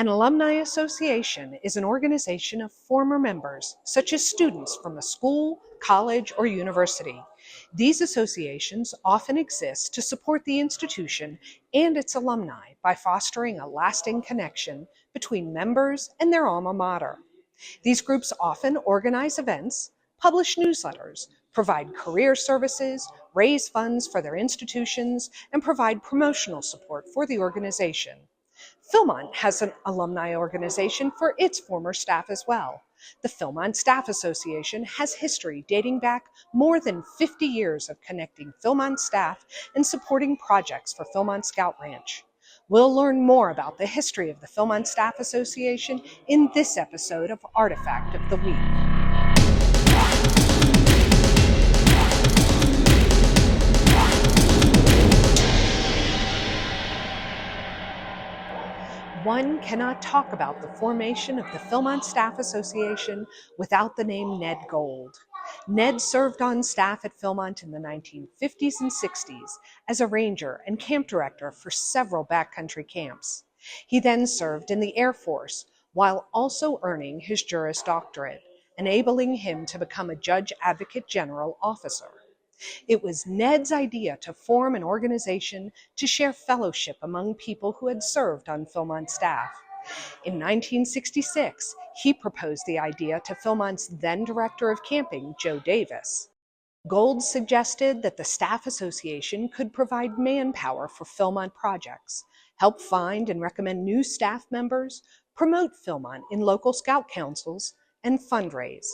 An alumni association is an organization of former members, such as students from a school, college, or university. These associations often exist to support the institution and its alumni by fostering a lasting connection between members and their alma mater. These groups often organize events, publish newsletters, provide career services, raise funds for their institutions, and provide promotional support for the organization. Philmont has an alumni organization for its former staff as well. The Philmont Staff Association has history dating back more than 50 years of connecting Philmont staff and supporting projects for Philmont Scout Ranch. We'll learn more about the history of the Philmont Staff Association in this episode of Artifact of the Week. One cannot talk about the formation of the Philmont Staff Association without the name Ned Gold. Ned served on staff at Philmont in the 1950s and 60s as a ranger and camp director for several backcountry camps. He then served in the Air Force while also earning his Juris Doctorate, enabling him to become a Judge Advocate General officer. It was Ned's idea to form an organization to share fellowship among people who had served on Philmont staff. In 1966, he proposed the idea to Philmont's then Director of Camping, Joe Davis. Gold suggested that the Staff Association could provide manpower for Philmont projects, help find and recommend new staff members, promote Philmont in local scout councils, and fundraise.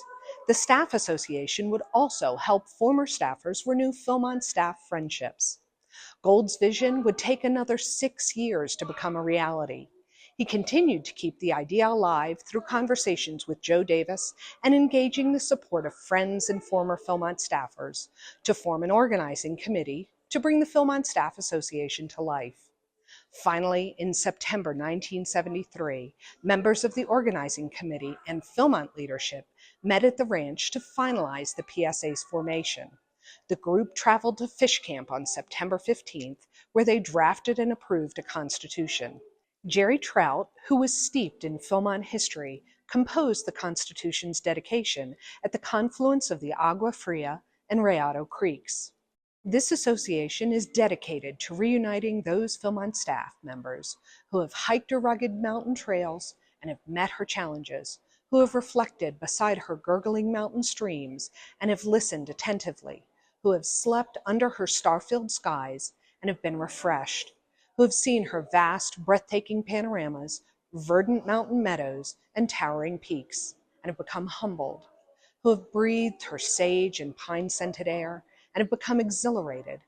The Staff Association would also help former staffers renew Philmont staff friendships. Gold's vision would take another 6 years to become a reality. He continued to keep the idea alive through conversations with Joe Davis and engaging the support of friends and former Philmont staffers to form an organizing committee to bring the Philmont Staff Association to life. Finally, in September 1973, members of the organizing committee and Philmont leadership met at the ranch to finalize the PSA's formation. The group traveled to Fish Camp on September 15th, where they drafted and approved a constitution. Jerry Trout, who was steeped in Philmont history, composed the Constitution's dedication at the confluence of the Agua Fria and Rayado Creeks. This association is dedicated to reuniting those Philmont staff members who have hiked her rugged mountain trails and have met her challenges, who have reflected beside her gurgling mountain streams and have listened attentively, who have slept under her star-filled skies and have been refreshed, who have seen her vast, breathtaking panoramas, verdant mountain meadows, and towering peaks, and have become humbled, who have breathed her sage and pine-scented air and have become exhilarated,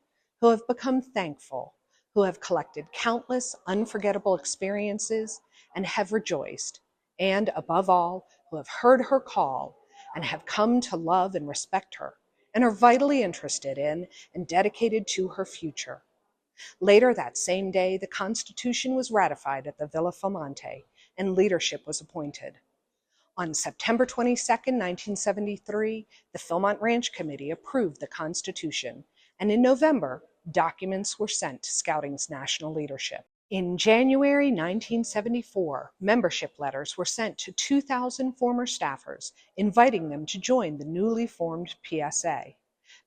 who have become thankful, who have collected countless unforgettable experiences and have rejoiced, and above all, who have heard her call and have come to love and respect her, and are vitally interested in and dedicated to her future. Later that same day, the Constitution was ratified at the Villa Philmonte, and leadership was appointed. On September 22, 1973, the Philmont Ranch Committee approved the Constitution, and in November, documents were sent to Scouting's national leadership. In January 1974, membership letters were sent to 2,000 former staffers, inviting them to join the newly formed PSA.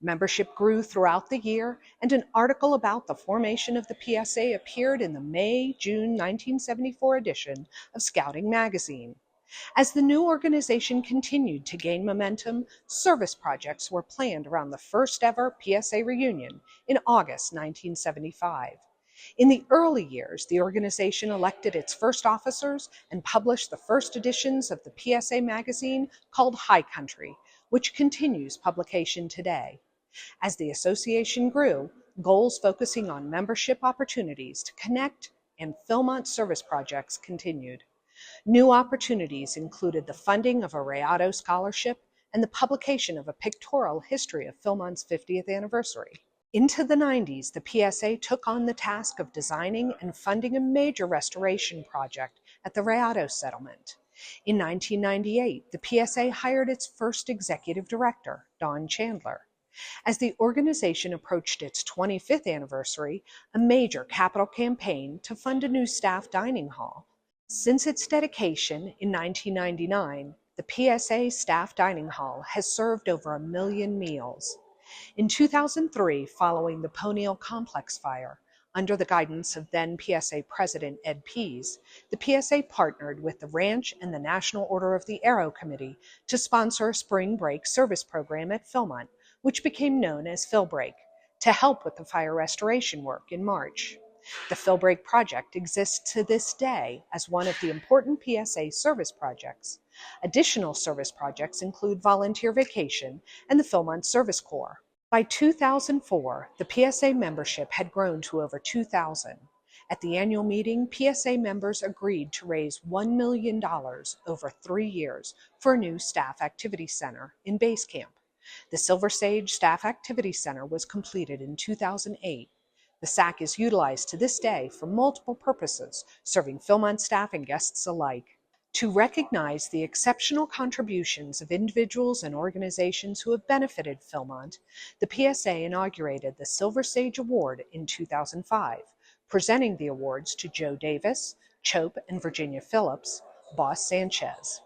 Membership grew throughout the year, and an article about the formation of the PSA appeared in the May-June 1974 edition of Scouting magazine. As the new organization continued to gain momentum, service projects were planned around the first ever PSA reunion in August 1975. In the early years, the organization elected its first officers and published the first editions of the PSA magazine called High Country, which continues publication today. As the association grew, goals focusing on membership opportunities to connect and Philmont service projects continued. New opportunities included the funding of a Rayado scholarship and the publication of a pictorial history of Philmont's 50th anniversary. Into the 90s, the PSA took on the task of designing and funding a major restoration project at the Rayado settlement. In 1998, the PSA hired its first executive director, Don Chandler. As the organization approached its 25th anniversary, a major capital campaign to fund a new staff dining hall Since its dedication in 1999, the PSA Staff Dining Hall has served over 1 million meals. In 2003, following the Poniel Complex fire, under the guidance of then PSA President Ed Pease, the PSA partnered with the Ranch and the National Order of the Arrow Committee to sponsor a spring break service program at Philmont, which became known as Philbreak, to help with the fire restoration work in March. The Philbreak project exists to this day as one of the important PSA service projects. Additional service projects include Volunteer Vacation and the Philmont Service Corps. By 2004, the PSA membership had grown to over 2,000. At the annual meeting, PSA members agreed to raise $1 million over 3 years for a new staff activity center in base camp. The Silver Sage Staff Activity Center was completed in 2008. The SAC is utilized to this day for multiple purposes, serving Philmont staff and guests alike. To recognize the exceptional contributions of individuals and organizations who have benefited Philmont, the PSA inaugurated the Silver Sage Award in 2005, presenting the awards to Joe Davis, Chope and Virginia Phillips, Boss Sanchez.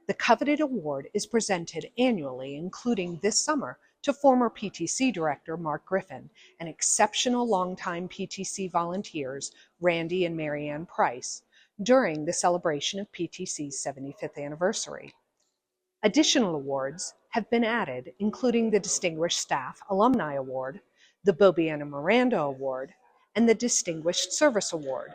The coveted award is presented annually, including this summer, to former PTC Director Mark Griffin and exceptional longtime PTC volunteers Randy and Marianne Price during the celebration of PTC's 75th anniversary. Additional awards have been added, including the Distinguished Staff Alumni Award, the Bobiana Miranda Award, and the Distinguished Service Award.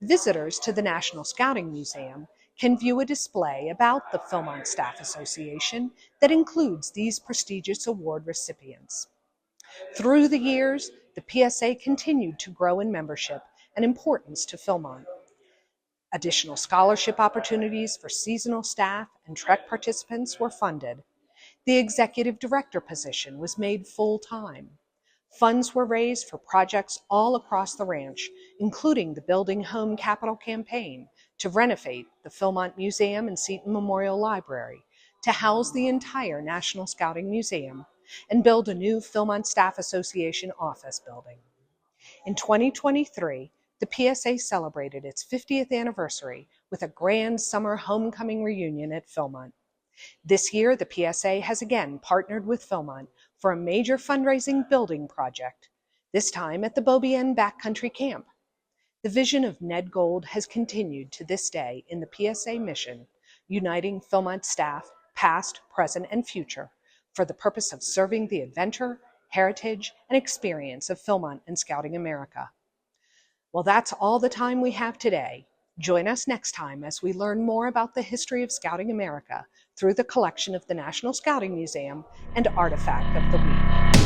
Visitors to the National Scouting Museum can view a display about the Philmont Staff Association that includes these prestigious award recipients. Through the years, the PSA continued to grow in membership and importance to Philmont. Additional scholarship opportunities for seasonal staff and Trek participants were funded. The executive director position was made full-time. Funds were raised for projects all across the ranch, including the Building Home Capital campaign to renovate the Philmont Museum and Seton Memorial Library, to house the entire National Scouting Museum, and build a new Philmont Staff Association office building. In 2023, the PSA celebrated its 50th anniversary with a grand summer homecoming reunion at Philmont. This year, the PSA has again partnered with Philmont for a major fundraising building project, this time at the Bobiana Backcountry Camp. The vision of Ned Gold has continued to this day in the PSA mission, uniting Philmont staff, past, present, and future, for the purpose of serving the adventure, heritage, and experience of Philmont and Scouting America. Well, that's all the time we have today. Join us next time as we learn more about the history of Scouting America through the collection of the National Scouting Museum and Artifact of the Week.